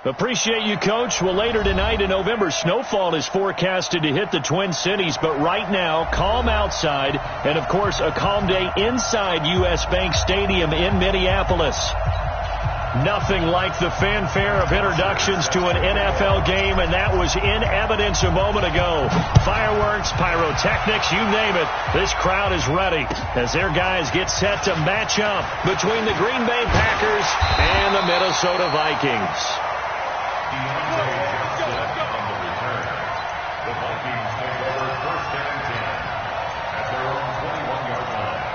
Appreciate you, Coach. Well, later tonight, a November snowfall is forecasted to hit the Twin Cities, but right now, calm outside, and, of course, a calm day inside U.S. Bank Stadium in Minneapolis. Nothing like the fanfare of introductions to an NFL game, and that was in evidence a moment ago. Fireworks, pyrotechnics, you name it. This crowd is ready as their guys get set to match up between the Green Bay Packers and the Minnesota Vikings. The Vikings take over first and 10 at their own 21-yard line.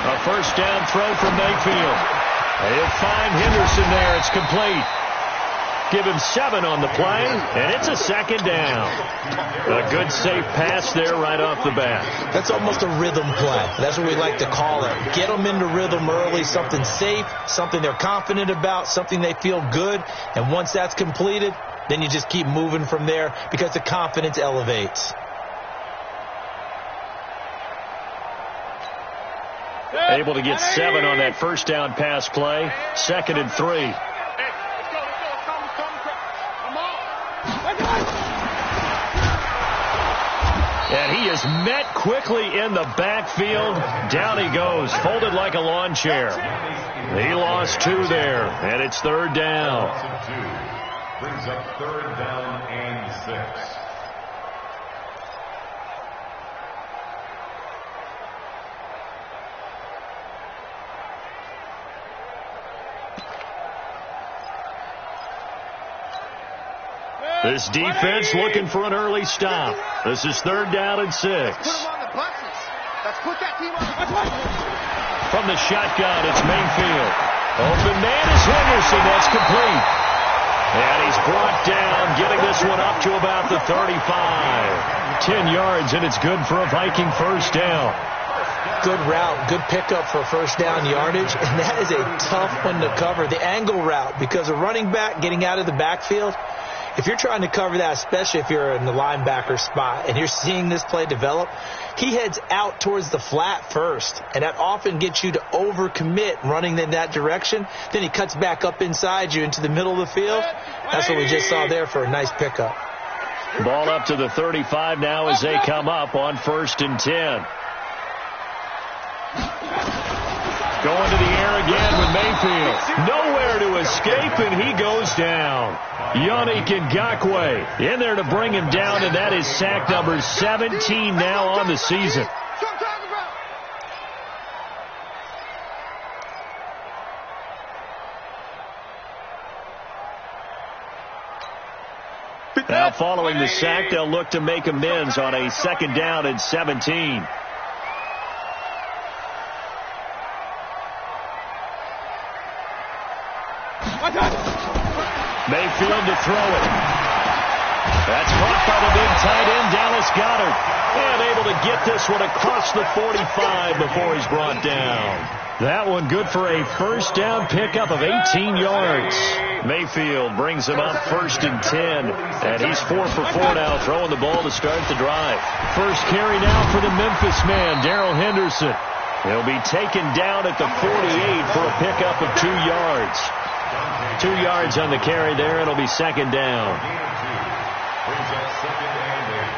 A first down throw from Mayfield. He'll find Henderson there. It's complete. Give him 7 on the play, and it's a second down. A good, safe pass there right off the bat. That's almost a rhythm play. That's what we like to call it. Get them into rhythm early, something safe, something they're confident about, something they feel good. And once that's completed, then you just keep moving from there because the confidence elevates. Able to get 7 on that first down pass play. 2nd and 3. And he is met quickly in the backfield. Down he goes, folded like a lawn chair. He lost 2 there, and it's 3rd down. Brings up 3rd down and 6. This defense looking for an early stop. This is 3rd down and 6. From the shotgun, it's Mayfield. Open man is Henderson. That's complete. And he's brought down, getting this one up to about the 35. 10 yards, and it's good for a Viking first down. Good route, good pickup for first down yardage, and that is a tough one to cover. The angle route, because a running back getting out of the backfield, if you're trying to cover that, especially if you're in the linebacker spot and you're seeing this play develop, he heads out towards the flat first, and that often gets you to overcommit running in that direction. Then he cuts back up inside you into the middle of the field. That's what we just saw there for a nice pickup. Ball up to the 35 now as they come up on 1st and 10. Going to the air again with Mayfield. Nowhere to escape, and he goes down. Yannick Ngakoue in there to bring him down, and that is sack number 17 now on the season. Now following the sack, they'll look to make amends on a 2nd down and 17. Mayfield to throw it. That's caught by the big tight end, Dallas Goedert. And able to get this one across the 45 before he's brought down. That one good for a first down pickup of 18 yards. Mayfield brings him up 1st and 10. And he's 4 for 4 now, throwing the ball to start the drive. First carry now for the Memphis man, Darrell Henderson. He'll be taken down at the 48 for a pickup of 2 yards. 2 yards on the carry there. It'll be 2nd down. Brings up 2nd and 8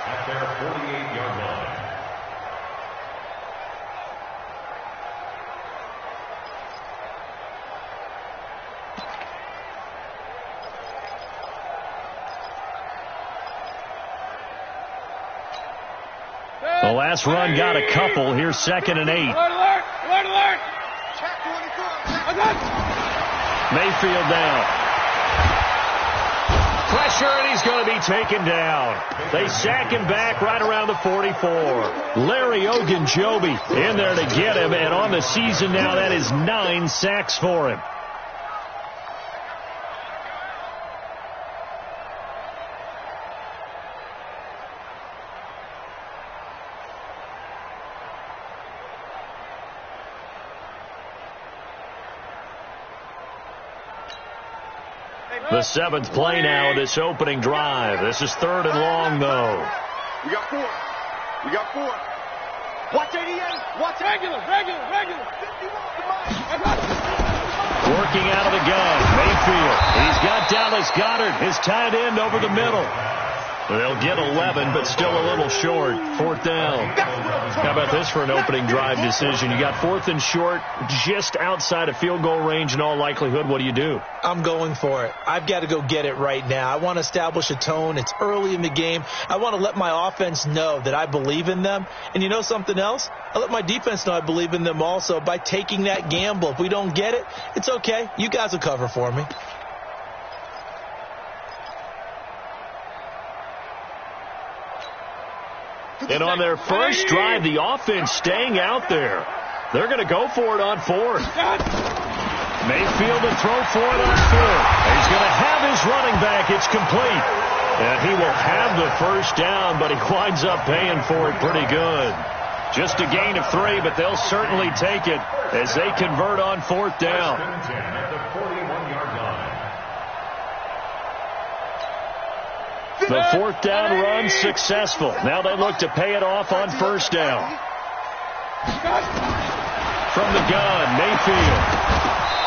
at their 48-yard line. The last run got a couple. Here's 2nd and 8. Alert! Mayfield down. pressure, and he's going to be taken down. They sack him back right around the 44. Larry Ogunjobi in there to get him, and on the season now, that is 9 sacks for him. The 7th play now of this opening drive. This is 3rd and long, though. We got 4. We got 4. Watch 88. Watch regular. 51. Working out of the gun, Mayfield. He's got Dallas Goedert, his tight end, over the middle. They'll get 11, but still a little short. 4th down. How about this for an opening drive decision? You got 4th and short, just outside of field goal range in all likelihood. What do you do? I'm going for it. I've got to go get it right now. I want to establish a tone. It's early in the game. I want to let my offense know that I believe in them. And you know something else? I let my defense know I believe in them also by taking that gamble. If we don't get it, it's okay. You guys will cover for me. And on their first drive, the offense staying out there. They're going to go for it on 4th. Mayfield to throw for it on 4th. He's going to have his running back. It's complete. And he will have the first down, but he winds up paying for it pretty good. Just a gain of 3, but they'll certainly take it as they convert on 4th down. The 4th down run successful. Now they look to pay it off on 1st down. From the gun, Mayfield.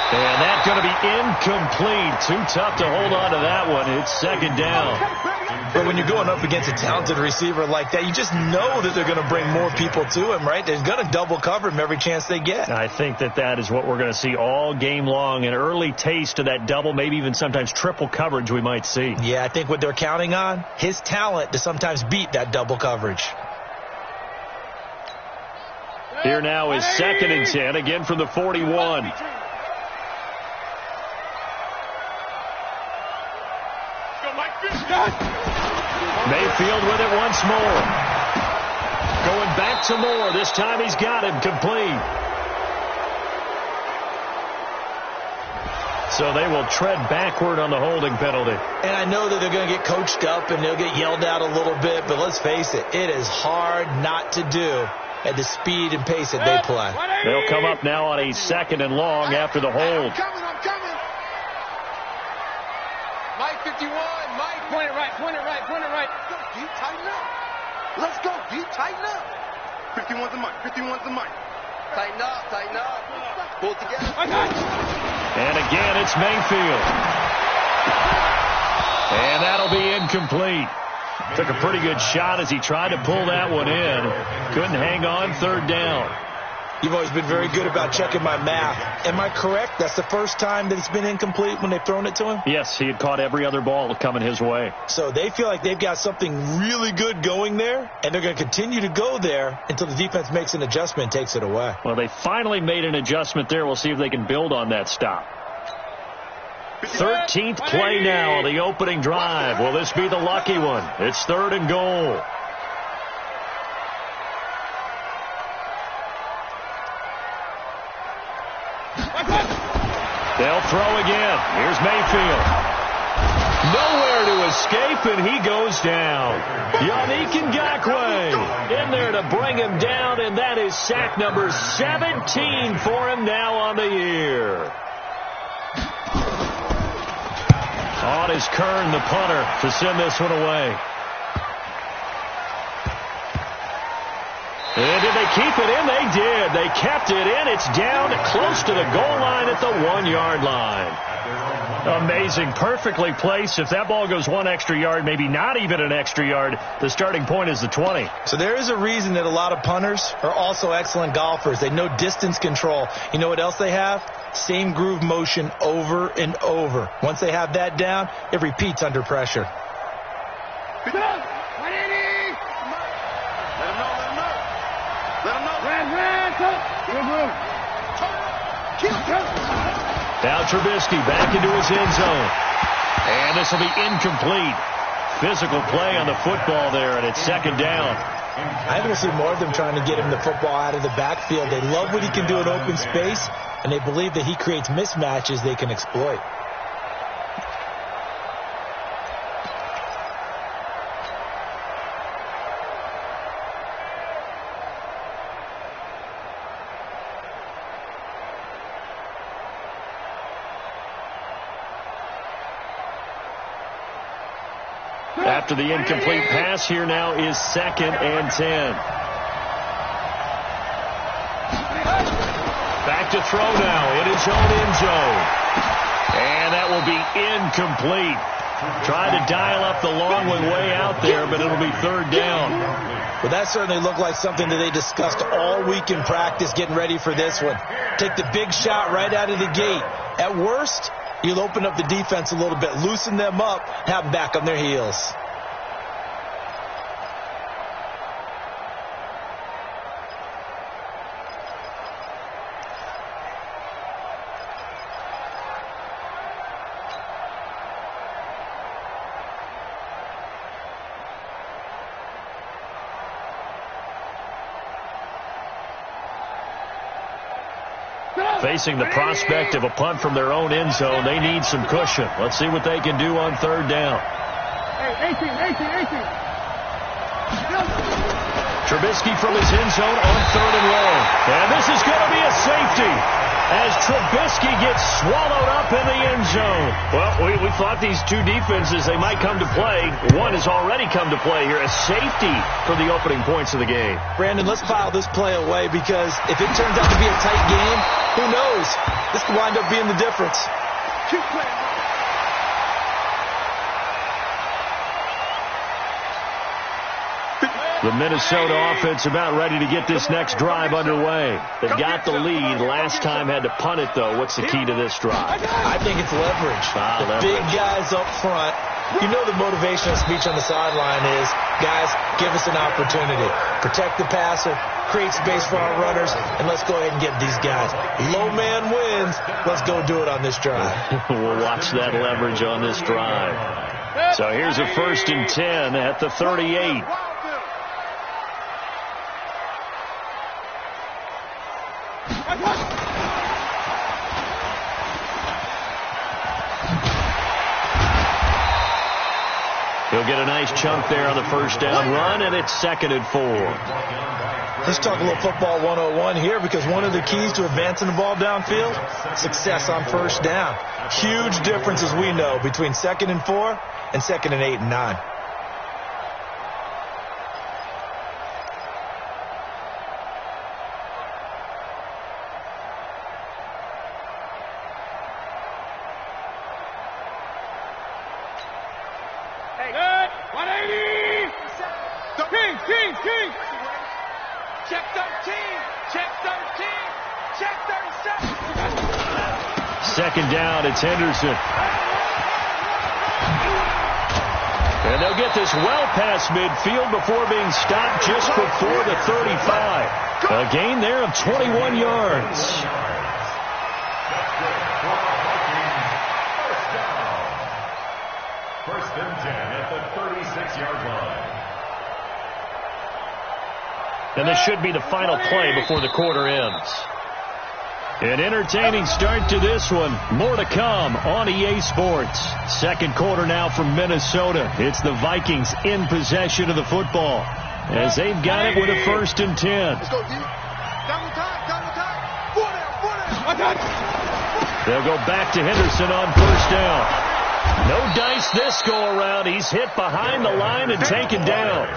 And that's going to be incomplete. Too tough to hold on to that one. It's 2nd down. But when you're going up against a talented receiver like that, you just know that they're going to bring more people to him, right? They're going to double cover him every chance they get. I think that is what we're going to see all game long. An early taste of that double, maybe even sometimes triple coverage we might see. Yeah, I think what they're counting on, his talent to sometimes beat that double coverage. Here now is 2nd and 10, again from the 41. Mayfield with it once more. Going back to Moore. This time he's got him complete. So they will tread backward on the holding penalty. And I know that they're going to get coached up and they'll get yelled at a little bit, but let's face it, it is hard not to do at the speed and pace that they play. They'll come up now on a 2nd and long after the hold. I'm coming. Mike 51. Mike. Point it right. Go, D, tighten up. Let's go, D, tighten up. 51's the Mike. Tighten up. Pull it together. And again, it's Mayfield. And that'll be incomplete. Took a pretty good shot as he tried to pull that one in. Couldn't hang on. 3rd down. You've always been very good about checking my math. Am I correct? That's the first time that it's been incomplete when they've thrown it to him? Yes, he had caught every other ball coming his way. So they feel like they've got something really good going there, and they're going to continue to go there until the defense makes an adjustment and takes it away. Well, they finally made an adjustment there. We'll see if they can build on that stop. 13th play now on the opening drive. Will this be the lucky one? It's 3rd and goal. They'll throw again. Here's Mayfield. Nowhere to escape, and he goes down. Yannick Ngakoue in there to bring him down, and that is sack number 17 for him now on the year. On is Kern, the punter, to send this one away. And did they keep it in? They did. They kept it in. It's down close to the goal line at the 1-yard line. Amazing. Perfectly placed. If that ball goes 1 extra yard, maybe not even an extra yard, the starting point is the 20. So there is a reason that a lot of punters are also excellent golfers. They know distance control. You know what else they have? Same groove motion over and over. Once they have that down, it repeats under pressure. Now Trubisky back into his end zone. And this will be incomplete. Physical play on the football there, and it's second down. I think we'll see more of them trying to get him the football out of the backfield. They love what he can do in open space, and they believe that he creates mismatches they can exploit. After the incomplete pass, here now is second and 10. Back to throw now in his own end zone. And that will be incomplete. Trying to dial up the long one way out there, but it'll be third down. Well, that certainly looked like something that they discussed all week in practice, getting ready for this one. Take the big shot right out of the gate. At worst, you'll open up the defense a little bit, loosen them up, have them back on their heels. Facing the prospect of a punt from their own end zone, they need some cushion. Let's see what they can do on third down. Trubisky from his end zone on third and long. And this is going to be a safety as Trubisky gets swallowed up in the end zone. Well, we thought these two defenses, they might come to play. One has already come to play here. A safety for the opening points of the game. Brandon, let's file this play away because if it turns out to be a tight game, who knows? This could wind up being the difference. Keep playing. The Minnesota offense about ready to get this next drive underway. They got the lead. Last time had to punt it, though. What's the key to this drive? I think it's leverage. The big guys up front. You know the motivational speech on the sideline is, guys, give us an opportunity. Protect the passer, create space for our runners, and let's go ahead and get these guys. Low man wins. Let's go do it on this drive. We'll watch that leverage on this drive. So here's a 1st and 10 at the 38. He'll get a nice chunk there on the first down run, and it's 2nd and 4. Let's talk a little football 101 here because one of the keys to advancing the ball downfield, success on first down. Huge difference, as we know, between 2nd and 4 and 2nd and 8 and 9. Check 13. Check 13. Check 37. Second down, it's Henderson. And they'll get this well past midfield before being stopped just before the 35. A gain there of 21 yards. First and 10 at the 36-yard line. And this should be the final play before the quarter ends. An entertaining start to this one. More to come on EA Sports. Second quarter now from Minnesota. It's the Vikings in possession of the football as they've got it with a 1st and 10. Let's go, D. Double time. 4 down. They'll go back to Henderson on first down. No dice this go around. He's hit behind the line and taken down.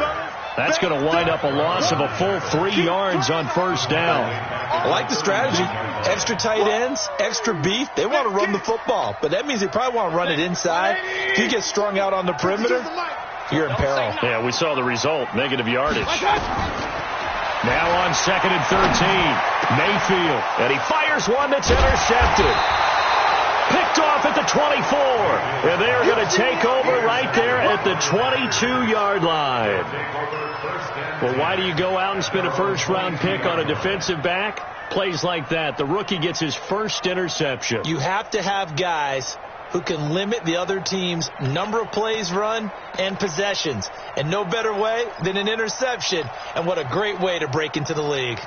That's going to wind up a loss of a full 3 yards on first down. I like the strategy. Extra tight ends, extra beef. They want to run the football, but that means they probably want to run it inside. If you get strung out on the perimeter, you're in peril. Yeah, we saw the result, negative yardage. Now on 2nd and 13, Mayfield, and he fires one that's intercepted. Picked off at the 24, and they're going to take over right there at the 22-yard line. Well, why do you go out and spend a first-round pick on a defensive back? Plays like that. The rookie gets his first interception. You have to have guys who can limit the other team's number of plays run and possessions. And no better way than an interception. And what a great way to break into the league.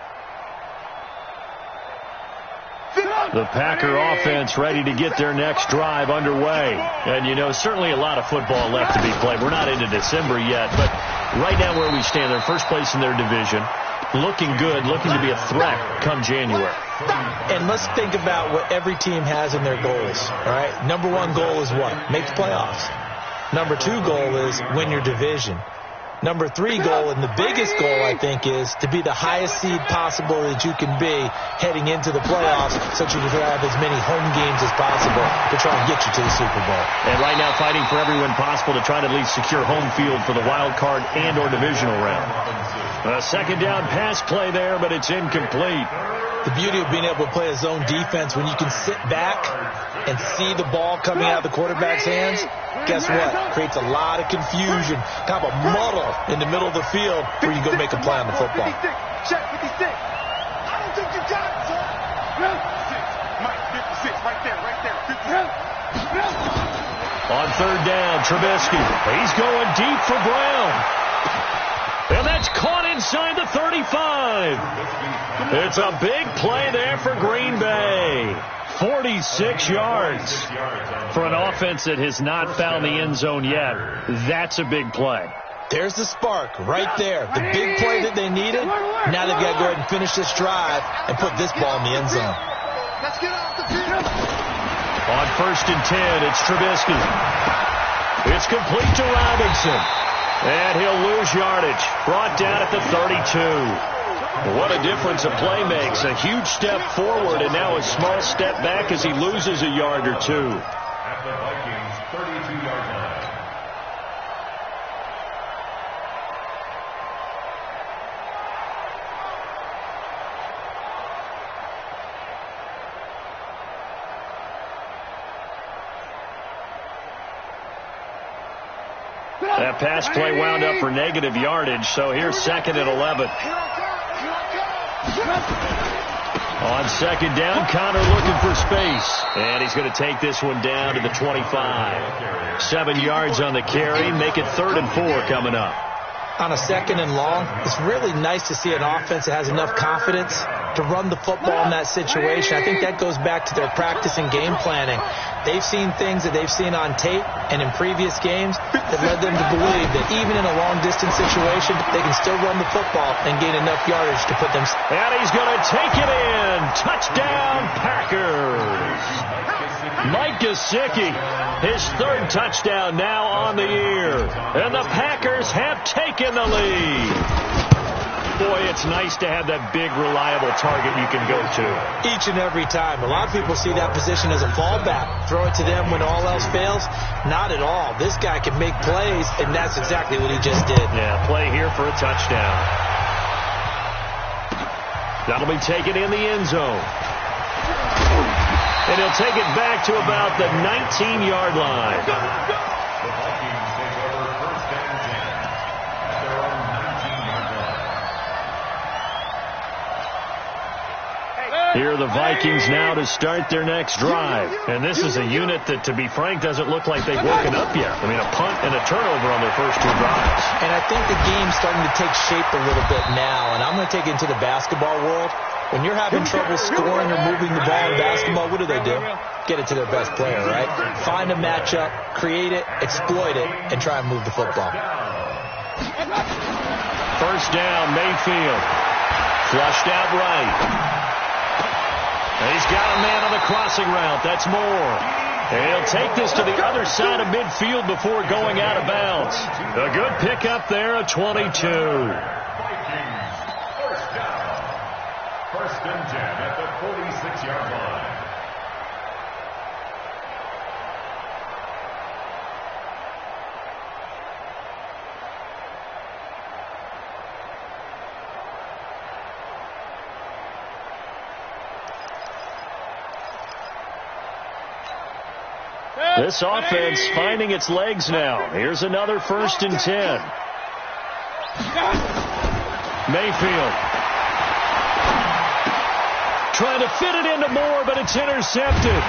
The Packer offense ready to get their next drive underway. And, you know, certainly a lot of football left to be played. We're not into December yet, but right now where we stand, they're first place in their division. Looking good, looking to be a threat come January. And let's think about what every team has in their goals, all right? Number one goal is what? Make the playoffs. Number two goal is win your division. Number three goal, and the biggest goal, I think, is to be the highest seed possible that you can be heading into the playoffs so that you can have as many home games as possible to try and get you to the Super Bowl. And right now fighting for every win possible to try to at least secure home field for the wild card and or divisional round. A second down pass play there, but it's incomplete. The beauty of being able to play a zone defense when you can sit back and see the ball coming out of the quarterback's hands, guess what? Creates a lot of confusion, kind of a muddle in the middle of the field where you go make a play on the football. Check 56. I don't think you got it, sir. 56. Mike, 56. Right there. 56. On third down, Trubisky. He's going deep for Brown. And that's caught inside the 35. It's a big play there for Green Bay. 46 yards for an offense that has not found the end zone yet. That's a big play. There's the spark right there. The big play that they needed. Now they've got to go ahead and finish this drive and put this ball in the end zone. Let's get off the field. On first and 10, it's Trubisky. It's complete to Robinson. And he'll lose yardage. Brought down at the 32. What a difference a play makes. A huge step forward and now a small step back as he loses a yard or two. At the Vikings' 32-yard line. That pass play wound up for negative yardage, so here's second and 11. On second down, Connor looking for space. And he's going to take this one down to the 25. 7 yards on the carry. Make it 3rd and 4 coming up. On a second and long, it's really nice to see an offense that has enough confidence to run the football in that situation. I think that goes back to their practice and game planning. They've seen things that they've seen on tape and in previous games that led them to believe that even in a long-distance situation, they can still run the football and gain enough yardage to put them. And he's going to take it in. Touchdown, Packers. Mike Gesicki, his 3rd touchdown now on the year. And the Packers have taken the lead. Boy, it's nice to have that big, reliable target you can go to. Each and every time. A lot of people see that position as a fallback. Throw it to them when all else fails. Not at all. This guy can make plays, and that's exactly what he just did. Yeah, play here for a touchdown. That'll be taken in the end zone. And he'll take it back to about the 19-yard line. The Vikings take over first and 10 at their own 19-yard line. Here are the Vikings now to start their next drive. And this is a unit that, to be frank, doesn't look like they've woken up yet. I mean, a punt and a turnover on their first 2 drives. And I think the game's starting to take shape a little bit now. And I'm going to take it into the basketball world. When you're having trouble scoring or moving the ball in basketball, what do? Get it to their best player, right? Find a matchup, create it, exploit it, and try and move the football. First down, Mayfield. Flushed out right. He's got a man on the crossing route. That's Moore. And he'll take this to the other side of midfield before going out of bounds. A good pickup there, a 22. First and 10 at the 46-yard line. This offense finding its legs now. Here's another first and 10. Mayfield. Trying to fit it into Moore, but it's intercepted.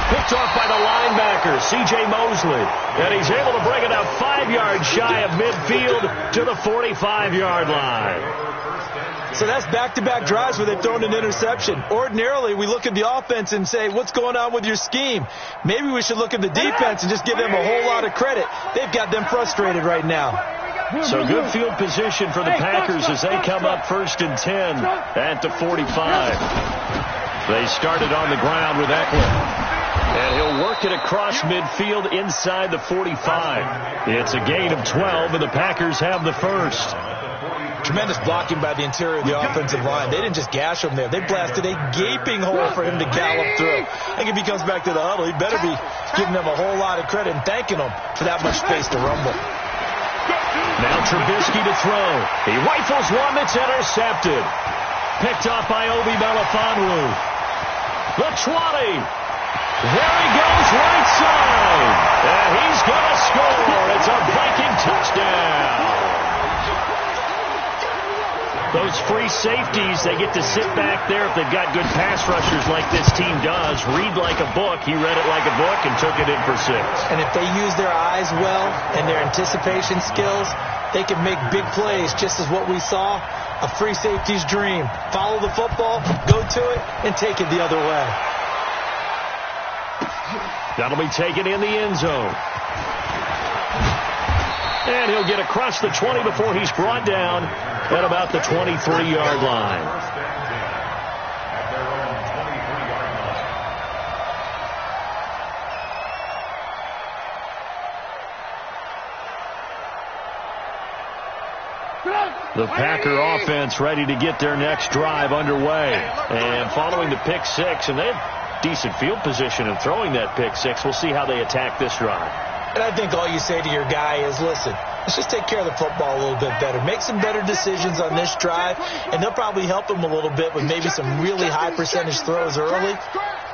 Picked off by the linebacker, C.J. Mosley. And he's able to bring it out 5 yards shy of midfield to the 45-yard line. So that's back-to-back drives where they've thrown an interception. Ordinarily, we look at the offense and say, what's going on with your scheme? Maybe we should look at the defense and just give them a whole lot of credit. They've got them frustrated right now. So good field position for the Packers as they come up 1st and 10 at the 45. They started on the ground with Eckler. And he'll work it across midfield inside the 45. It's a gain of 12, and the Packers have the first. Tremendous blocking by the interior of the offensive line. They didn't just gash him there. They blasted a gaping hole for him to gallop through. I think if he comes back to the huddle, he better be giving them a whole lot of credit and thanking them for that much space to rumble. Now Trubisky to throw. He rifles one that's intercepted. Picked off by Obi Melifonwu. The 20. There he goes, right side. And he's going to score. It's a Viking touchdown. Those free safeties, they get to sit back there if they've got good pass rushers like this team does. Read like a book. He read it like a book and took it in for 6. And if they use their eyes well and their anticipation skills, they can make big plays, just as what we saw, a free safety's dream. Follow the football, go to it, and take it the other way. That'll be taken in the end zone. And he'll get across the 20 before he's brought down at about the 23-yard line. The Packer offense ready to get their next drive underway. And following the pick 6, and they have decent field position and throwing that pick 6. We'll see how they attack this drive. And I think all you say to your guy is, listen, let's just take care of the football a little bit better. Make some better decisions on this drive, and they'll probably help him a little bit with maybe some really high percentage throws early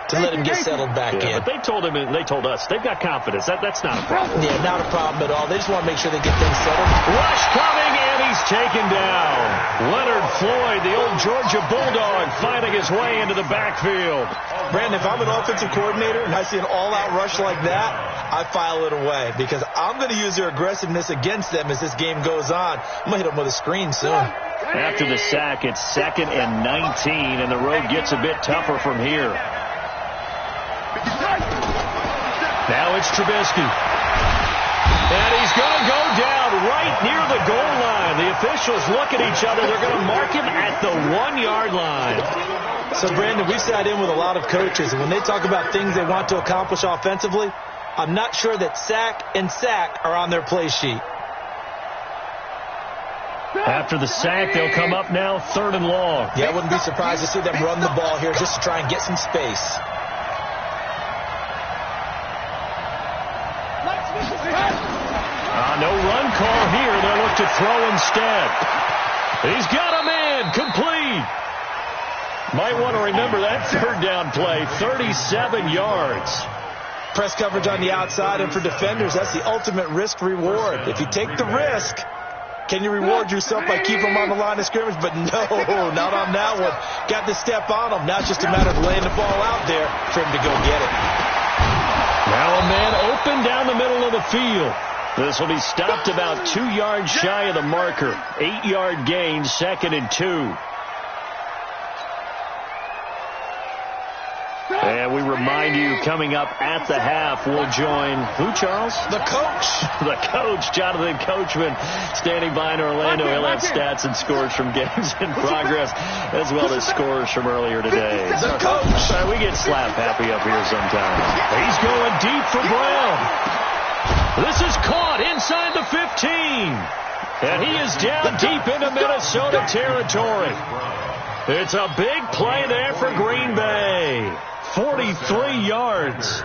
to let him get settled back in. But they told him, and they told us, they've got confidence. That's not a problem. Yeah, not a problem at all. They just want to make sure they get things settled. Rush coming, and he's taken down. Leonard Floyd, the old Georgia Bulldog, finding his way into the backfield. Brandon, if I'm an offensive coordinator and I see an all-out rush like that, I file it away because I'm going to use their aggressiveness against them as this game goes on. I'm going to hit them with a screen soon. After the sack, it's 2nd and 19, and the road gets a bit tougher from here. Now it's Trubisky. And he's going to go down right near the goal line. The officials look at each other. They're going to mark him at the 1-yard line. So, Brandon, we've sat in with a lot of coaches, and when they talk about things they want to accomplish offensively, I'm not sure that sack and sack are on their play sheet. After the sack, they'll come up now 3rd and long. Yeah, I wouldn't be surprised to see them run the ball here just to try and get some space. No run call here. They'll look to throw instead. He's got a man complete. Might want to remember that 3rd down play, 37 yards. Press coverage on the outside, and for defenders, that's the ultimate risk reward. If you take the risk, can you reward yourself by keeping them on the line of scrimmage? But no, not on that one. Got to step on them. Now it's just a matter of laying the ball out there for him to go get it. Now a man open down the middle of the field. This will be stopped about 2 yards shy of the marker. 8-yard gain, 2nd and 2. And we remind you, coming up at the half, we'll join who, Charles? The coach. The coach, Jonathan Coachman, standing by in Orlando. He'll have stats and scores from games in progress, as well as scores from earlier today. The coach. We get slap happy up here sometimes. He's going deep for Brown. This is caught inside the 15. And he is down deep into Minnesota territory. It's a big play there for Green Bay. 43 yards.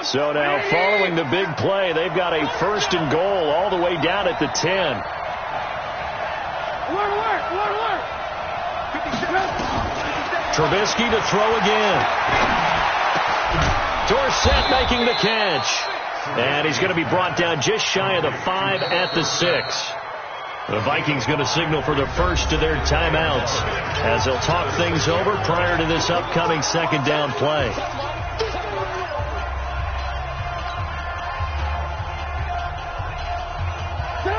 So now following the big play, they've got a 1st and goal all the way down at the 10. Trubisky to throw again. Dorsett making the catch. And he's going to be brought down just shy of the 5 at the 6. The Vikings going to signal for the first of their timeouts as they'll talk things over prior to this upcoming second down play.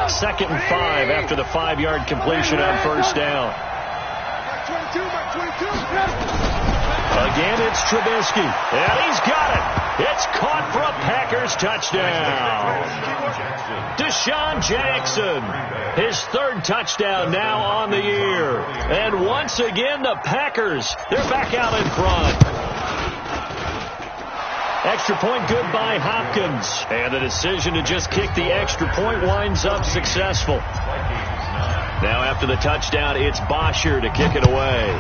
Second and 5 after the 5-yard completion on first down. Again, it's Trubisky, and he's got it. It's caught for a Packers touchdown. Deshaun Jackson, his third touchdown now on the year. And once again, the Packers, they're back out in front. Extra point good by Hopkins. And the decision to just kick the extra point winds up successful. Now after the touchdown, it's Bosher to kick it away.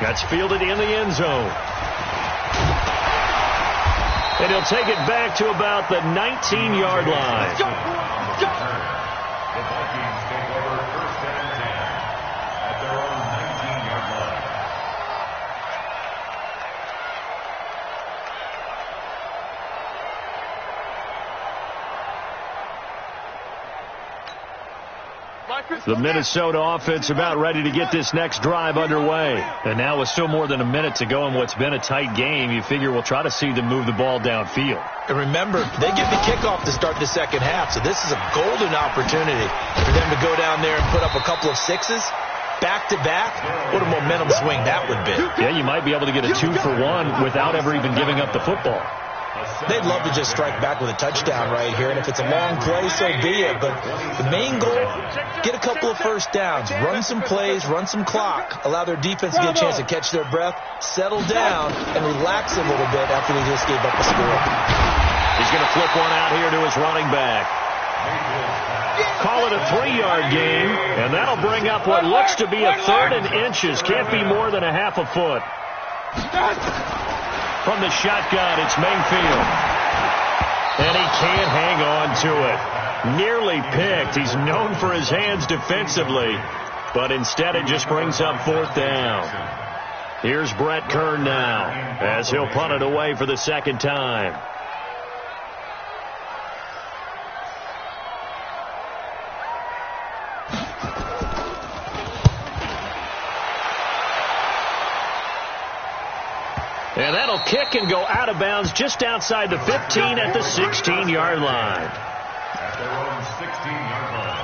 That's fielded in the end zone. And he'll take it back to about the 19-yard line. The Vikings take over first and 10 at their own 19-yard line. The Minnesota offense about ready to get this next drive underway. And now with still more than a minute to go in what's been a tight game, you figure we'll try to see them move the ball downfield. And remember, they get the kickoff to start the second half, so this is a golden opportunity for them to go down there and put up a couple of sixes back-to-back. What a momentum swing that would be. Yeah, you might be able to get a 2-for-1 without ever even giving up the football. They'd love to just strike back with a touchdown right here, and if it's a long play, so be it. But the main goal, get a couple of first downs, run some plays, run some clock, allow their defense to get a chance to catch their breath, settle down, and relax a little bit after they just gave up a score. He's going to flip one out here to his running back. Call it a 3-yard gain, and that'll bring up what looks to be a third and inches. Can't be more than a half a foot. From the shotgun, it's Mayfield. And he can't hang on to it. Nearly picked. He's known for his hands defensively, but instead it just brings up fourth down. Here's Brett Kern now as he'll punt it away for the second time. And that'll kick and go out of bounds just outside the 15 at the 16-yard line. At their own 16-yard line.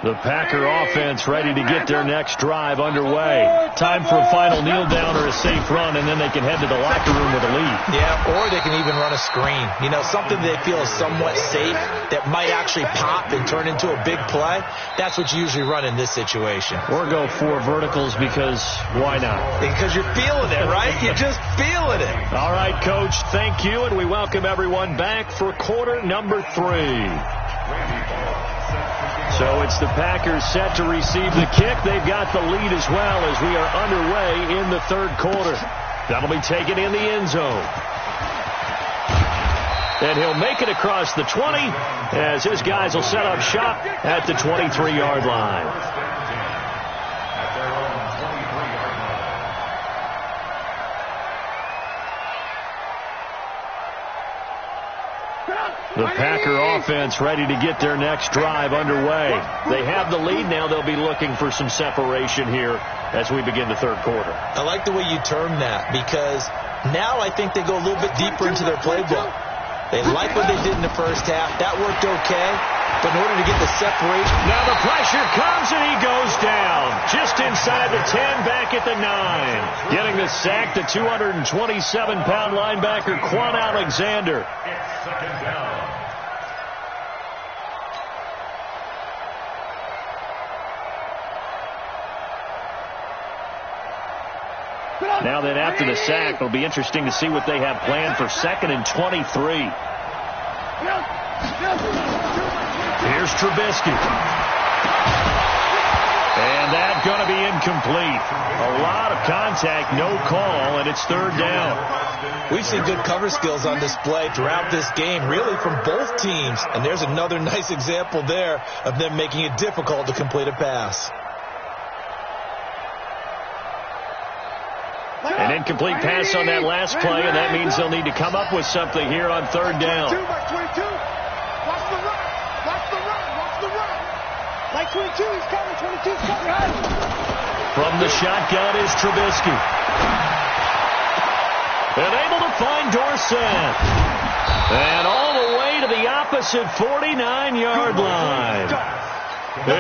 The Packer offense ready to get their next drive underway. Time for a final kneel down or a safe run, and then they can head to the locker room with a lead. Yeah, or they can even run a screen. You know, something they feel is somewhat safe that might actually pop and turn into a big play. That's what you usually run in this situation. Or go 4 verticals because why not? Because you're feeling it, right? You're just feeling it. All right, Coach, thank you, and we welcome everyone back for quarter number 3. So it's the Packers set to receive the kick. They've got the lead as well as we are underway in the third quarter. That'll be taken in the end zone. And he'll make it across the 20 as his guys will set up shop at the 23-yard line. The Packer offense ready to get their next drive underway. They have the lead now. They'll be looking for some separation here as we begin the third quarter. I like the way you term that because now I think they go a little bit deeper into their playbook. They like what they did in the first half. That worked okay. But in order to get the separation. Now the pressure comes and he goes down. Just inside the 10, back at the 9. Getting the sack, the 227-pound linebacker, Quan Alexander. It's second down. Now then, after the sack, it'll be interesting to see what they have planned for 2nd and 23. Here's Trubisky. And that's going to be incomplete. A lot of contact, no call, and it's third down. We've seen good cover skills on display throughout this game, really from both teams. And there's another nice example there of them making it difficult to complete a pass. An incomplete pass on that last play, and that means they'll need to come up with something here on third down. Watch the run. Watch the run. Watch the run. Like 22, he's coming. 22's coming. From the shotgun is Trubisky. And able to find Dorsett. And all the way to the opposite 49-yard line.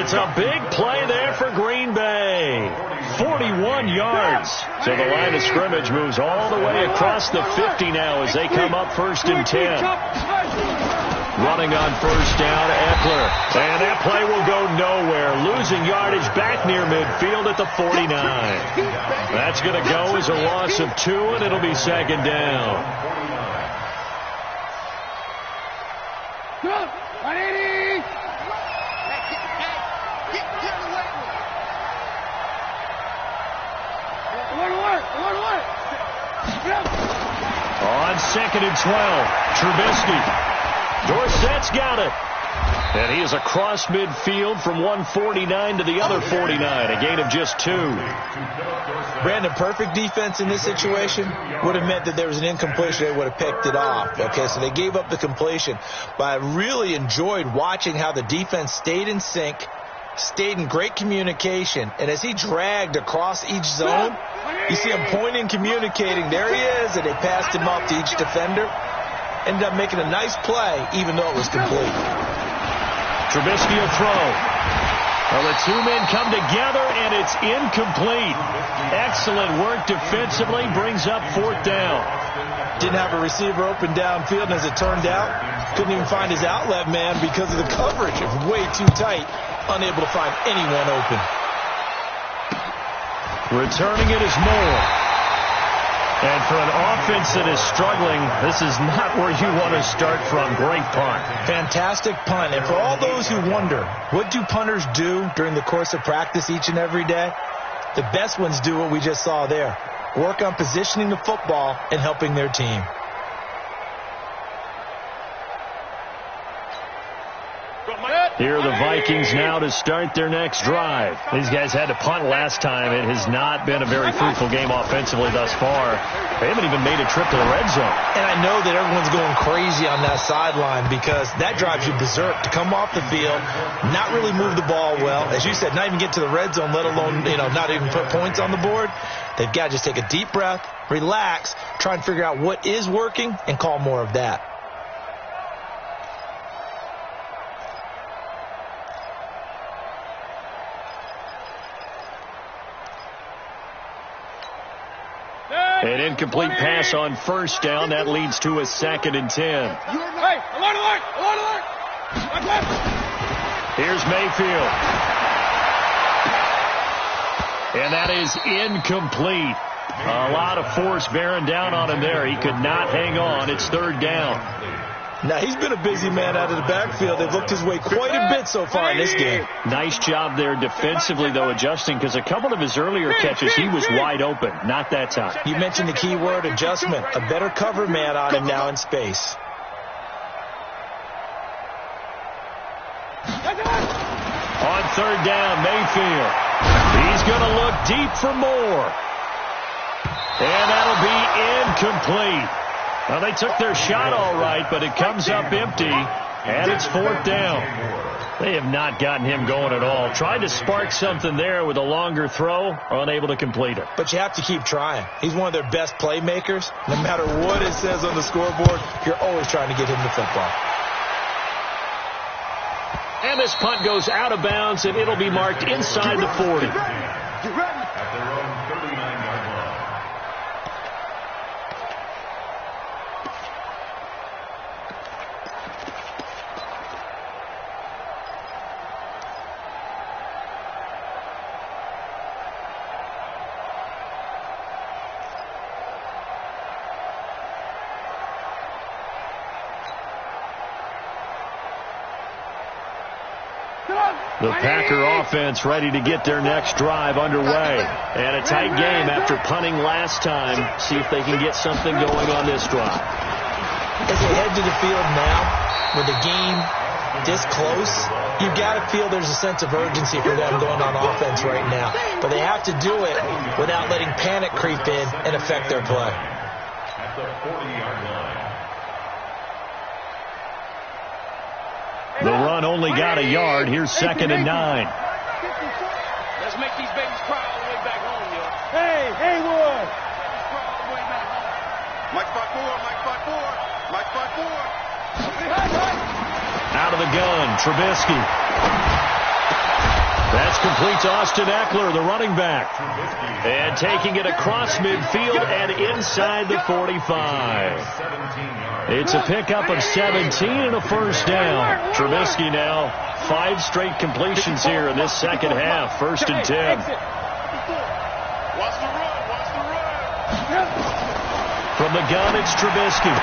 It's a big play there for Green Bay. 41 yards. So the line of scrimmage moves all the way across the 50 now as they come up 1st and 10. Running on first down, Eckler. And that play will go nowhere. Losing yardage back near midfield at the 49. That's going to go as a loss of 2, and it'll be second down. 180. On 2nd and 12, Trubisky. Dorsett's got it. And he is across midfield from 149 to the other 49, a gain of just 2. Brandon, perfect defense in this situation would have meant that there was an incompletion. They would have picked it off. Okay, so they gave up the completion. But I really enjoyed watching how the defense stayed in sync, stayed in great communication. And as he dragged across each zone, you see him pointing, communicating. There he is, and they passed him up to each defender. Ended up making a nice play, even though it was complete. Trubisky will throw. Well, the two men come together, and it's incomplete. Excellent work defensively. Brings up 4th down. Didn't have a receiver open downfield, and as it turned out, couldn't even find his outlet man because of the coverage. It was way too tight. Unable to find anyone open. Returning it is Moore. And for an offense that is struggling, this is not where you want to start from. Great punt. Fantastic punt. And for all those who wonder, what do punters do during the course of practice each and every day? The best ones do what we just saw there. Work on positioning the football and helping their team. Here are the Vikings now to start their next drive. These guys had to punt last time. It has not been a very fruitful game offensively thus far. They haven't even made a trip to the red zone. And I know that everyone's going crazy on that sideline because that drives you berserk to come off the field, not really move the ball well. As you said, not even get to the red zone, let alone, not even put points on the board. They've got to just take a deep breath, relax, try and figure out what is working, and call more of that. An incomplete pass on first down. That leads to a 2nd and 10. Hey, alert! Here's Mayfield. And that is incomplete. A lot of force bearing down on him there. He could not hang on. It's 3rd down. Now, he's been a busy man out of the backfield. They've looked his way quite a bit so far in this game. Nice job there defensively, though, adjusting, because a couple of his earlier catches, he was wide open. Not that time. You mentioned the key word, adjustment. A better cover man on him now in space. On 3rd down, Mayfield. He's going to look deep for more. And that'll be incomplete. Well, they took their shot all right, but it comes up empty, and it's 4th down. They have not gotten him going at all. Tried to spark something there with a longer throw, unable to complete it. But you have to keep trying. He's one of their best playmakers. No matter what it says on the scoreboard, you're always trying to get him the football. And this punt goes out of bounds, and it'll be marked inside the 40. At their own 39-yard line. Come on! The Packer offense ready to get their next drive underway. And a tight game after punting last time. See if they can get something going on this drive. As they head to the field now, with the game this close, you've got to feel there's a sense of urgency for them going on offense right now. But they have to do it without letting panic creep in and affect their play. At the 40-yard line. The run only got a yard. Here's 2nd and 9. Let's make these babies cry all the way back home, yo. Hey, Haywood! Cry all the way back home. Mike 5-4, Mike 5-4, Mike 5-4. Out of the gun, Trubisky. That's complete to Austin Eckler, the running back. And taking it across midfield and inside the 45. It's a pickup of 17 and a first down. Trubisky now 5 straight completions here in this second half. 1st and 10. Watch the run. From the gun, it's Trubisky.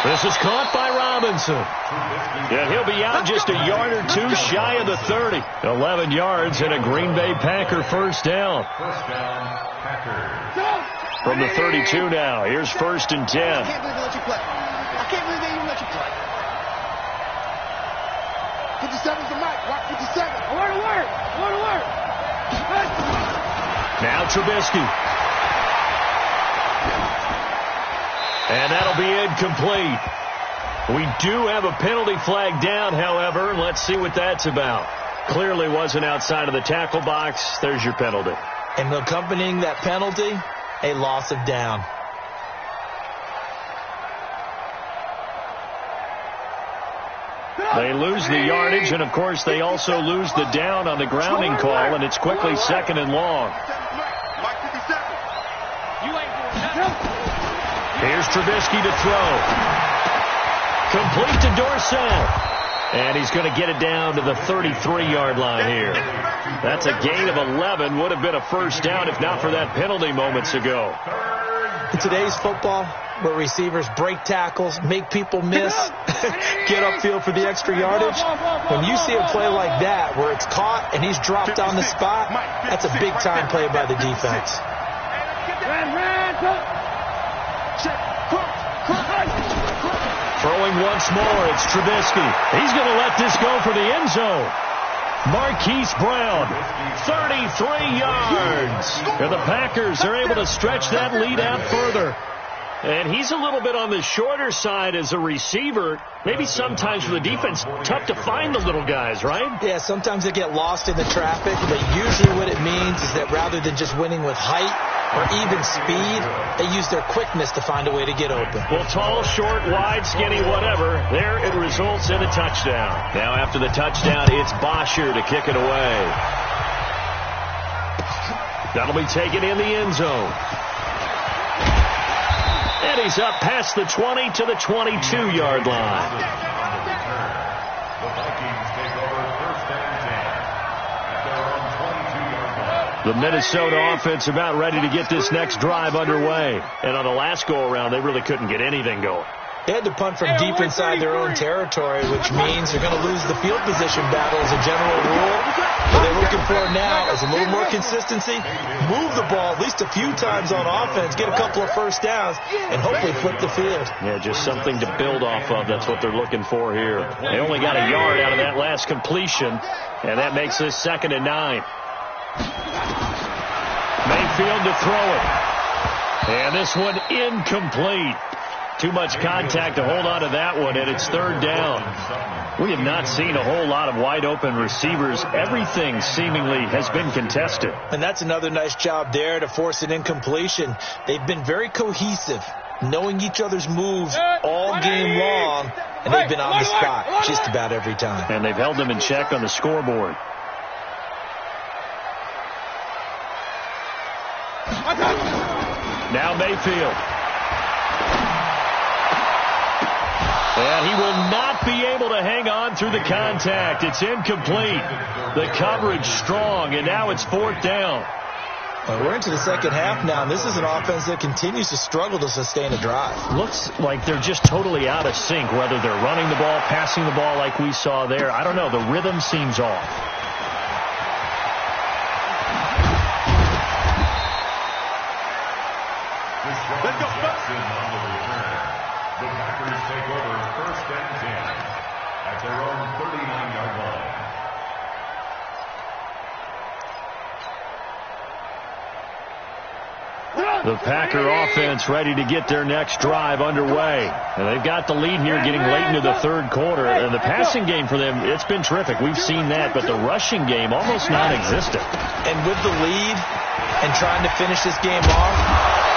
This is caught by Robinson. And he'll be out just a yard or two shy of the 30. 11 yards and a Green Bay Packer first down. First down, Packers. From the 32 now, here's 1st and 10. I can't believe they let you play. I can't believe they even let you play. 57's the mic. Watch 57. Word to word! Word to word! Now Trubisky. And that'll be incomplete. We do have a penalty flag down, however. Let's see what that's about. Clearly wasn't outside of the tackle box. There's your penalty. And accompanying that penalty, a loss of down. They lose the yardage, and, of course, they also lose the down on the grounding call, and it's quickly 2nd and long. Mike 57. You ain't doing nothing. Here's Trubisky to throw. Complete to Dorsett. And he's going to get it down to the 33-yard line here. That's a gain of 11. Would have been a first down if not for that penalty moments ago. In today's football, where receivers break tackles, make people miss, get upfield for the extra yardage, when you see a play like that where it's caught and he's dropped on the spot, that's a big-time play by the defense. Throwing once more, it's Trubisky. He's going to let this go for the end zone. Marquise Brown, 33 yards. And the Packers are able to stretch that lead out further. And he's a little bit on the shorter side as a receiver. Maybe sometimes for the defense, tough to find the little guys, right? Yeah, sometimes they get lost in the traffic, but usually what it means is that rather than just winning with height or even speed, they use their quickness to find a way to get open. Well, tall, short, wide, skinny, whatever, there it results in a touchdown. Now after the touchdown, it's Bosher to kick it away. That'll be taken in the end zone. And he's up past the 20 to the 22-yard line. The Vikings take over 1st and 10 at their own 22-yard line. The Minnesota offense about ready to get this next drive underway. And on the last go-around, they really couldn't get anything going. They had to punt from deep inside their own territory, which means they're going to lose the field position battle as a general rule. What they're looking for now is a little more consistency, move the ball at least a few times on offense, get a couple of first downs, and hopefully flip the field. Yeah, just something to build off of. That's what they're looking for here. They only got a yard out of that last completion, and that makes this 2nd and 9. Mayfield to throw it. And this one incomplete. Too much contact to hold on to that one, and it's 3rd down. We have not seen a whole lot of wide-open receivers. Everything seemingly has been contested. And that's another nice job there to force an incompletion. They've been very cohesive, knowing each other's moves all game long, and they've been on the spot just about every time. And they've held them in check on the scoreboard. Now Mayfield. And he will not be able to hang on through the contact. It's incomplete. The coverage strong, and now it's 4th down. Well, we're into the second half now, and this is an offense that continues to struggle to sustain a drive. Looks like they're just totally out of sync, whether they're running the ball, passing the ball like we saw there. I don't know. The rhythm seems off. Let's go. Jackson on the return. The Packers take over 1st and 10 at their own 39-yard line. The Packer offense ready to get their next drive underway. And they've got the lead here getting late into the third quarter. And the passing game for them, it's been terrific. We've seen that, but the rushing game almost non-existent. And with the lead and trying to finish this game off,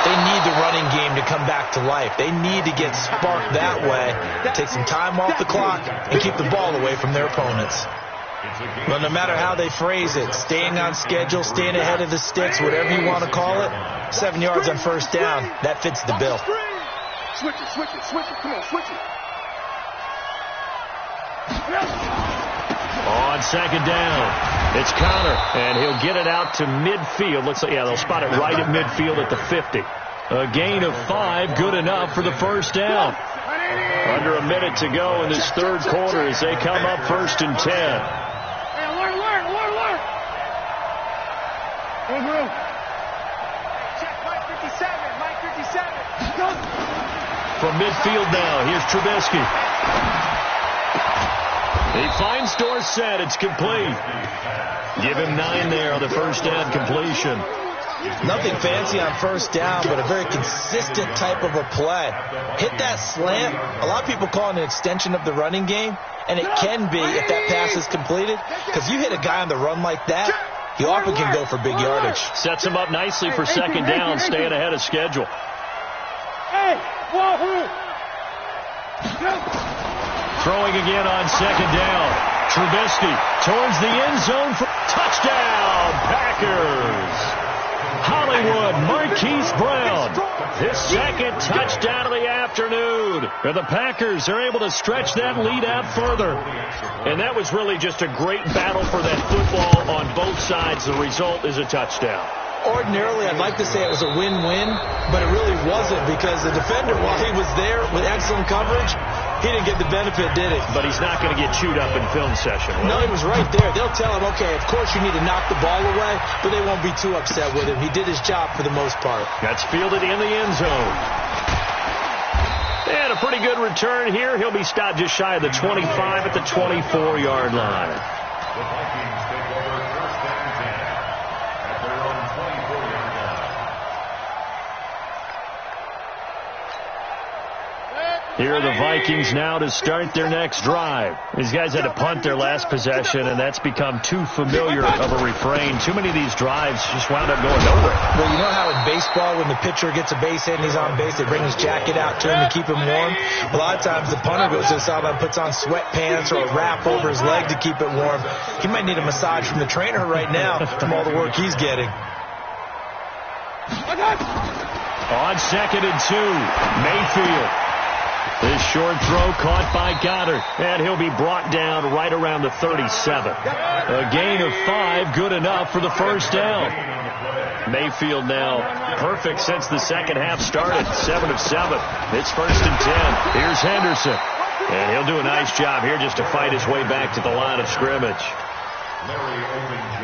they need the running game to come back to life. They need to get sparked that way, take some time off the clock, and keep the ball away from their opponents. But no matter how they phrase it, staying on schedule, staying ahead of the sticks, whatever you want to call it, 7 yards on 1st down, that fits the bill. Switch it. Come on, switch it. On 2nd down, it's Connor, and he'll get it out to midfield. Looks like, yeah, they'll spot it right at midfield at the 50. A gain of 5, good enough for the 1st down. Under a minute to go in this third quarter as they come up 1st and 10. Hey, alert. Check Mike 57. From midfield now, here's Trubisky. He finds Dorsett. It's complete. Give him 9 there on the 1st down completion. Nothing fancy on 1st down, but a very consistent type of a play. Hit that slant. A lot of people call it an extension of the running game, and it can be if that pass is completed, because you hit a guy on the run like that, he often can go for big yardage. Sets him up nicely for 2nd down, staying ahead of schedule. Hey, wahoo! Throwing again on 2nd down. Trubisky towards the end zone for touchdown, Packers. Hollywood, Marquise Brown, his 2nd touchdown of the afternoon. And the Packers are able to stretch that lead out further. And that was really just a great battle for that football on both sides. The result is a touchdown. Ordinarily, I'd like to say it was a win-win, but it really wasn't, because the defender, while he was there with excellent coverage, he didn't get the benefit, did he? But he's not going to get chewed up in film session. No, he was right there. They'll tell him, okay, of course you need to knock the ball away, but they won't be too upset with him. He did his job for the most part. That's fielded in the end zone. And a pretty good return here. He'll be stopped just shy of the 25 at the 24-yard line. The Vikings take over 1st and 10 at their own 24-yard line. Here are the Vikings now to start their next drive. These guys had to punt their last possession, and that's become too familiar of a refrain. Too many of these drives just wound up going nowhere. Well, you know how in baseball, when the pitcher gets a base hit and he's on base, they bring his jacket out to him to keep him warm? A lot of times the punter goes to the sideline, puts on sweatpants or a wrap over his leg to keep it warm. He might need a massage from the trainer right now from all the work he's getting. On 2nd and 2, Mayfield. This short throw caught by Goddard, and he'll be brought down right around the 37. A gain of 5, good enough for the 1st down. Mayfield now perfect since the second half started, 7 of 7. It's 1st and 10. Here's Henderson, and he'll do a nice job here just to fight his way back to the line of scrimmage.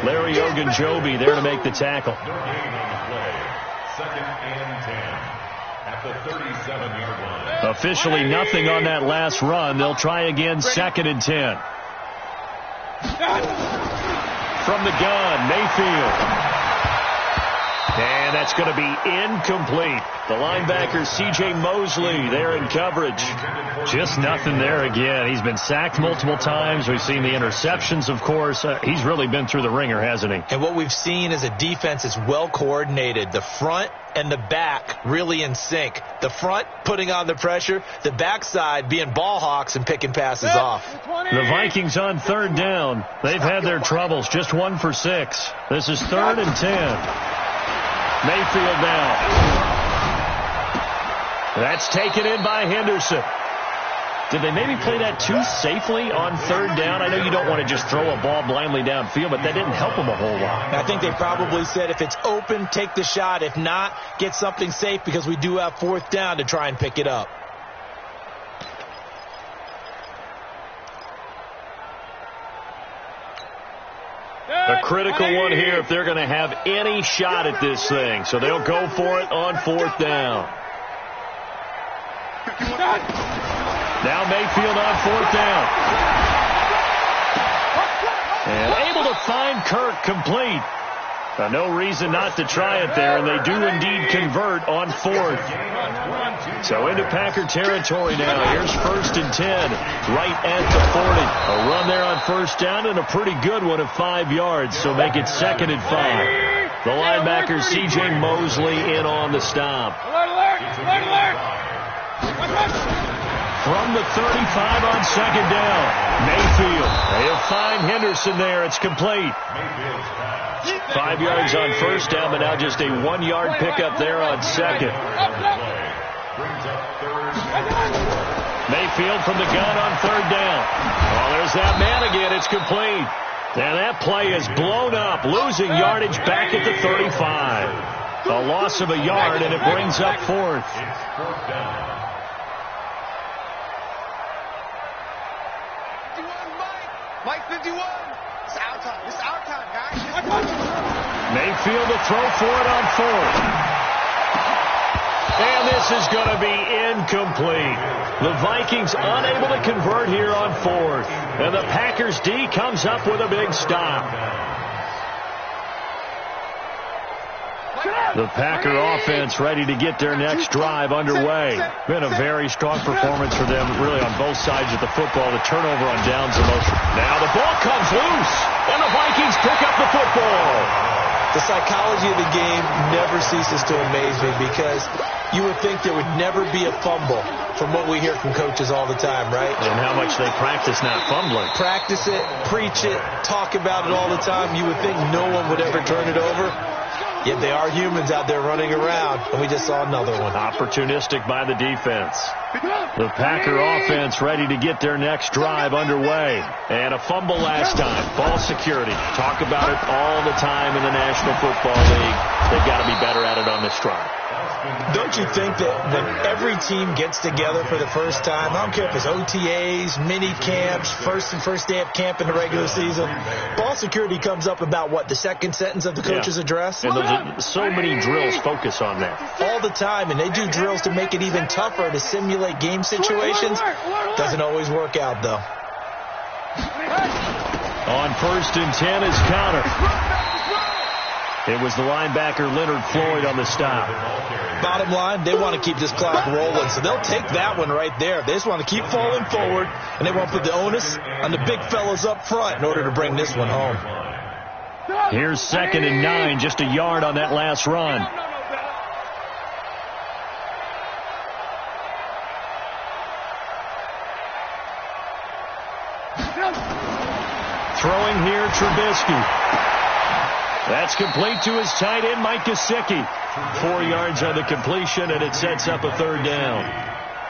Larry Ogunjobi there to make the tackle. 2nd and 10 at the 37-yard line. Officially nothing on that last run. They'll try again, 2nd and 10. From the gun, Mayfield. And that's going to be incomplete. The linebacker, C.J. Mosley, there in coverage. Just nothing there again. He's been sacked multiple times. We've seen the interceptions, of course. He's really been through the ringer, hasn't he? And what we've seen is a defense that's well coordinated. The front and the back really in sync. The front putting on the pressure, the backside being ball hawks and picking passes off. The Vikings on 3rd down. They've had their troubles, just 1 for 6. This is 3rd and 10. Mayfield now. That's taken in by Henderson. Did they maybe play that too safely on 3rd down? I know you don't want to just throw a ball blindly downfield, but that didn't help them a whole lot. I think they probably said if it's open, take the shot. If not, get something safe, because we do have 4th down to try and pick it up. A critical one here if they're going to have any shot at this thing. So they'll go for it on 4th down. Now Mayfield on 4th down. And able to find Kirk complete. No reason not to try it there, and they do indeed convert on 4th. So into Packer territory now. Here's 1st and 10, right at the 40. A run there on 1st down and a pretty good one of 5 yards, so make it 2nd and 5. The linebacker, C.J. Mosley, in on the stop. From the 35 on 2nd down, Mayfield. They'll find Henderson there. It's complete. 5 yards on 1st down, but now just a 1-yard pickup there on 2nd. Mayfield from the gun on 3rd down. Well, there's that man again. It's complete. And that play is blown up, losing yardage back at the 35. A loss of a yard, and it brings up 4th. Mike 51. It's our time. It's our time, guys. Mayfield to throw for it on 4th. And this is going to be incomplete. The Vikings unable to convert here on 4th. And the Packers D comes up with a big stop. The Packer offense ready to get their next drive underway. Been a very strong performance for them, really, on both sides of the football. The turnover on downs the most. Now the ball comes loose, and the Vikings pick up the football. The psychology of the game never ceases to amaze me, because you would think there would never be a fumble from what we hear from coaches all the time, right? And how much they practice not fumbling. Practice it, preach it, talk about it all the time. You would think no one would ever turn it over. Yet they are humans out there running around, and we just saw another one. Opportunistic by the defense. The Packer offense ready to get their next drive underway. And a fumble last time. Ball security. Talk about it all the time in the National Football League. They've got to be better at it on this drive. Don't you think that when every team gets together for the first time, I don't care if it's OTAs, mini camps, first day of camp in the regular season, ball security comes up about, what, the second sentence of the coach's address? And so many drills focus on that. All the time, and they do drills to make it even tougher to simulate game situations. Doesn't always work out, though. On 1st and 10 is Connor. It was the linebacker Leonard Floyd on the stop. Bottom line, they want to keep this clock rolling, so they'll take that one right there. They just want to keep falling forward, and they want to put the onus on the big fellas up front in order to bring this one home. Here's 2nd and 9, just a yard on that last run. Throwing here, Trubisky. That's complete to his tight end, Mike Gesicki. 4 yards on the completion, and it sets up a 3rd down.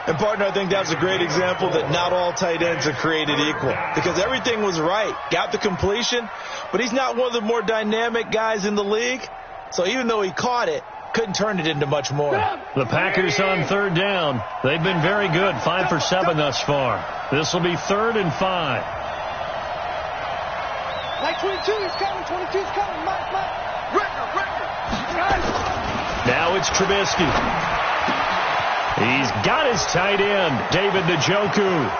And, partner, I think that's a great example that not all tight ends are created equal, because everything was right. Got the completion, but he's not one of the more dynamic guys in the league. So even though he caught it, couldn't turn it into much more. The Packers on 3rd down. They've been very good, 5 for 7 thus far. This will be 3rd and 5. Mike 22 is coming. 22 is coming. Mike. Record. Now it's Trubisky. He's got his tight end, David Njoku.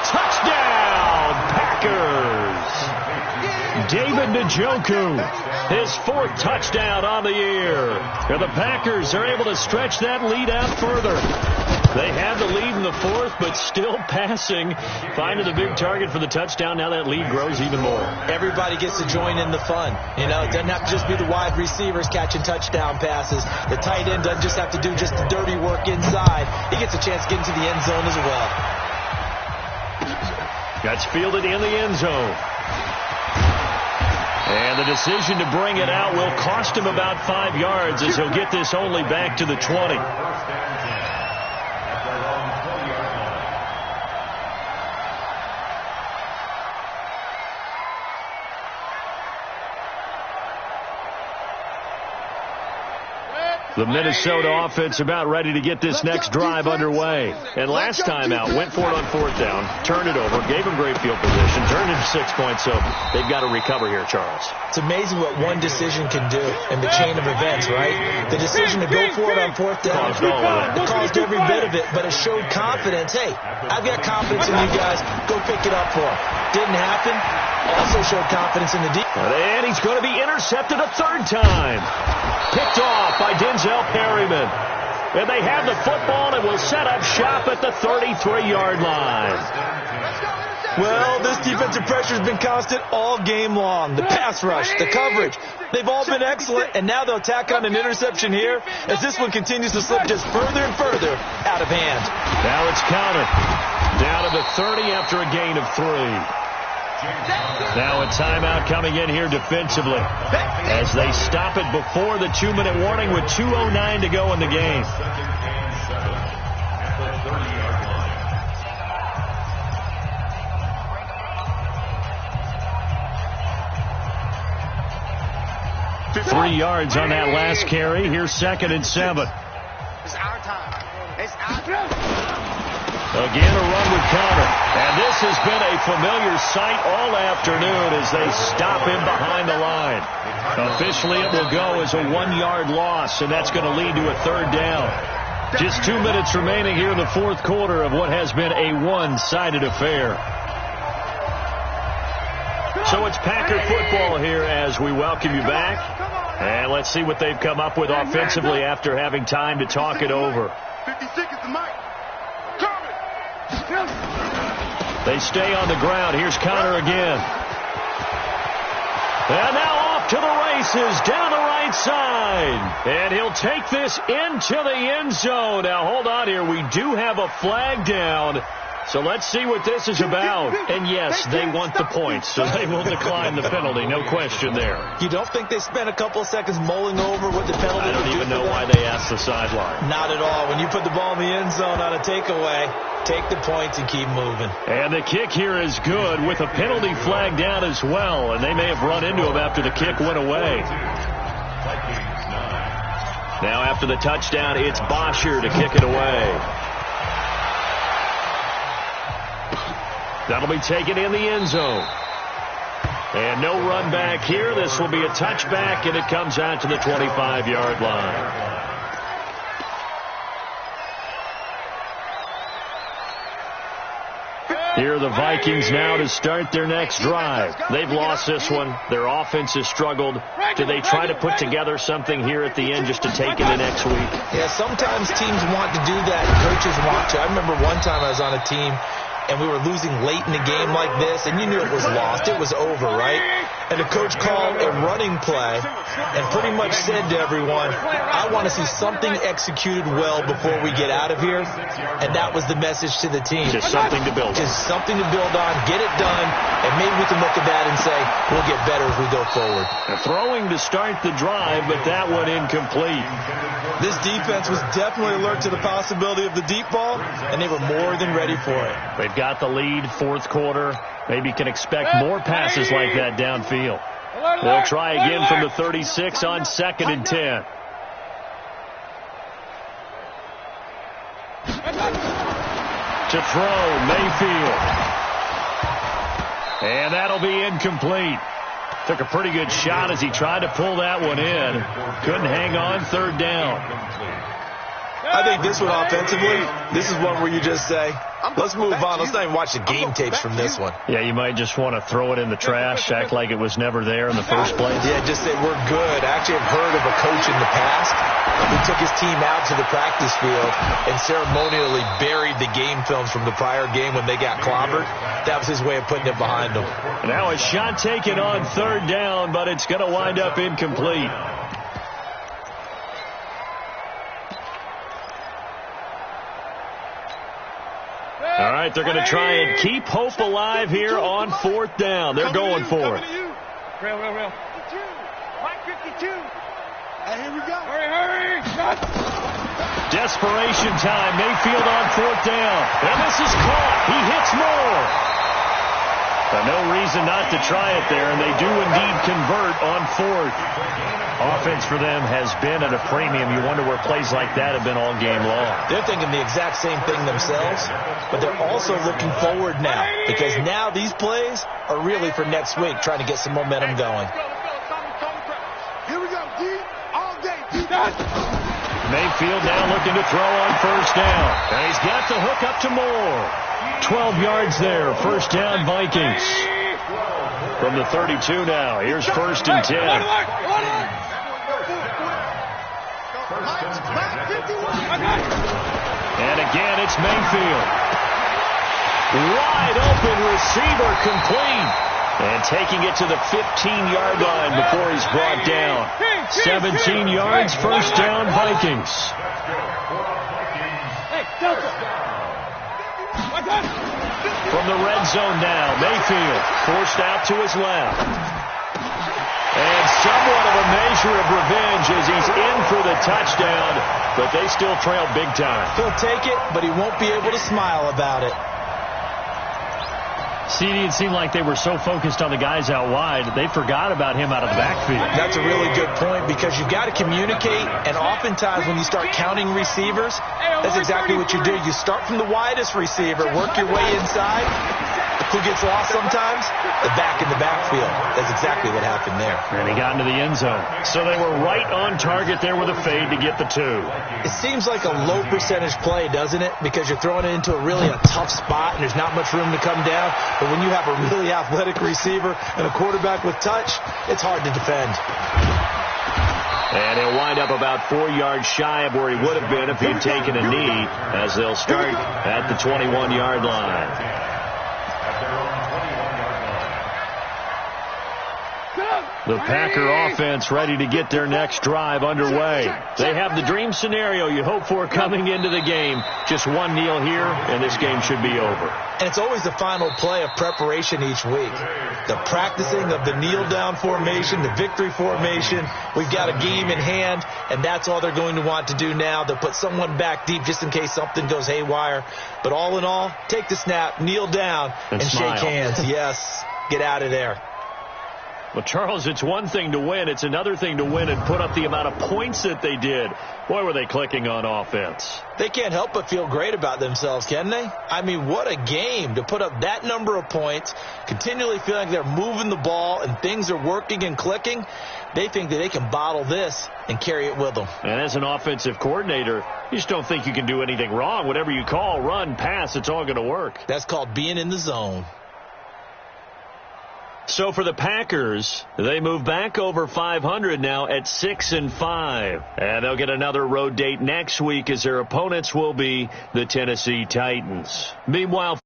Touchdown, Packers. David Njoku, his 4th touchdown on the year. And the Packers are able to stretch that lead out further. They had the lead in the 4th, but still passing. Finding the big target for the touchdown. Now that lead grows even more. Everybody gets to join in the fun. You know, it doesn't have to just be the wide receivers catching touchdown passes. The tight end doesn't just have to do just the dirty work inside. He gets a chance to get into the end zone as well. That's fielded in the end zone. And the decision to bring it out will cost him about 5 yards, as he'll get this only back to the 20. The Minnesota offense about ready to get this next drive underway. And last time out, went for it on fourth down, turned it over, gave them great field position, turned it to 6 points, so they've got to recover here, Charles. It's amazing what one decision can do in the chain of events, right? The decision to go for it on fourth down, it caused every bit of it, but it showed confidence. Hey, I've got confidence in you guys. Go pick it up for them. Didn't happen. Also showed confidence in the defense. And he's going to be intercepted a third time. Picked off by Denzel Perryman. And they have the football and will set up shop at the 33-yard line. Well, this defensive pressure has been constant all game long. The pass rush, the coverage, they've all been excellent, and now they'll tack on an interception here as this one continues to slip just further and further out of hand. Now it's counter. Down to the 30 after a gain of 3. Now a timeout coming in here defensively as they stop it before the 2-minute warning with 2:09 to go in the game. Three yards on that last carry. Here's 2nd and 7. It's our time. It's our time. Again, a run with Connor. And this has been a familiar sight all afternoon as they stop him behind the line. Officially, it will go as a 1-yard loss, and that's going to lead to a 3rd down. Just 2 minutes remaining here in the 4th quarter of what has been a one-sided affair. So it's Packer football here as we welcome you back. And let's see what they've come up with offensively after having time to talk it over. 50 seconds to Mike. They stay on the ground. Here's Connor again. And now off to the races down the right side. And he'll take this into the end zone. Now hold on here. We do have a flag down. So let's see what this is about. And yes, they want the points, so they will decline the penalty. No question there. You don't think they spent a couple of seconds mulling over what the penalty I don't even know why they asked the sideline. Not at all. When you put the ball in the end zone on a takeaway, take the points and keep moving. And the kick here is good with a penalty flag down as well. And they may have run into him after the kick went away. Now after the touchdown, it's Bosher to kick it away. That'll be taken in the end zone. And no run back here. This will be a touchback, and it comes out to the 25-yard line. Here are the Vikings now to start their next drive. They've lost this one. Their offense has struggled. Do they try to put together something here at the end just to take into next week? Yeah, sometimes teams want to do that. Coaches want to. I remember one time I was on a team, and we were losing late in the game like this, and you knew it was lost. It was over, right? And the coach called a running play and pretty much said to everyone, I want to see something executed well before we get out of here. And that was the message to the team. Just something to build on. Just something to build on, get it done, and maybe we can look at that and say, we'll get better as we go forward. Throwing to start the drive, but that one incomplete. This defense was definitely alert to the possibility of the deep ball, and they were more than ready for it. They've got the lead, 4th quarter. Maybe can expect more passes like that downfield. They'll try again from the 36 on 2nd and 10. To throw, Mayfield. And that'll be incomplete. Took a pretty good shot as he tried to pull that one in. Couldn't hang on, 3rd down. I think this one offensively, this is one where you just say, let's move on. Let's not even watch the game tapes from this one. Yeah, you might just want to throw it in the trash, act like it was never there in the first place. Yeah, just say we're good. I actually have heard of a coach in the past who took his team out to the practice field and ceremonially buried the game films from the prior game when they got clobbered. That was his way of putting it behind them. Now a shot taken on 3rd down, but it's going to wind up incomplete. All right, they're going to try and keep hope alive here on 4th down. They're going for it. Real. 52. Mike 52. Here we go. Hurry. Desperation time. Mayfield on 4th down. And this is caught. He hits Moore. No reason not to try it there, and they do indeed convert on fourth. Offense for them has been at a premium. You wonder where plays like that have been all game long. They're thinking the exact same thing themselves, but they're also looking forward now, because now these plays are really for next week, trying to get some momentum going. Here we go, D. All day, D. Mayfield now looking to throw on first down. And he's got the hook up to Moore. 12 yards there. First down, Vikings. From the 32 now. Here's first and 10. And again, it's Mayfield. Wide open receiver, complete. And taking it to the 15-yard line before he's brought down. 17 yards, first down, Vikings. From the red zone now, Mayfield forced out to his left. And somewhat of a measure of revenge as he's in for the touchdown, but they still trail big time. He'll take it, but he won't be able to smile about it. CD, it seemed like they were so focused on the guys out wide, they forgot about him out of the backfield. That's a really good point, because you've got to communicate, and oftentimes when you start counting receivers, that's exactly what you do. You start from the widest receiver, work your way inside. Who gets lost sometimes? The back in the backfield. That's exactly what happened there. And he got into the end zone. So they were right on target there with a fade to get the two. It seems like a low percentage play, doesn't it? Because you're throwing it into a tough spot, and there's not much room to come down. But when you have a really athletic receiver and a quarterback with touch, it's hard to defend. And he'll wind up about 4 yards shy of where he would have been if he'd taken a knee, as they'll start at the 21-yard line. The Packer offense ready to get their next drive underway. They have the dream scenario you hope for coming into the game. Just one kneel here, and this game should be over. And it's always the final play of preparation each week. The practicing of the kneel-down formation, the victory formation. We've got a game in hand, and that's all they're going to want to do now. They'll put someone back deep just in case something goes haywire. But all in all, take the snap, kneel down, and shake hands. Yes, get out of there. Well, Charles, it's one thing to win. It's another thing to win and put up the amount of points that they did. Boy, were they clicking on offense. They can't help but feel great about themselves, can they? I mean, what a game to put up that number of points, continually feeling like they're moving the ball and things are working and clicking. They think that they can bottle this and carry it with them. And as an offensive coordinator, you just don't think you can do anything wrong. Whatever you call, run, pass, it's all going to work. That's called being in the zone. So for the Packers, they move back over 500 now at 6-5. And they'll get another road date next week as their opponents will be the Tennessee Titans. Meanwhile,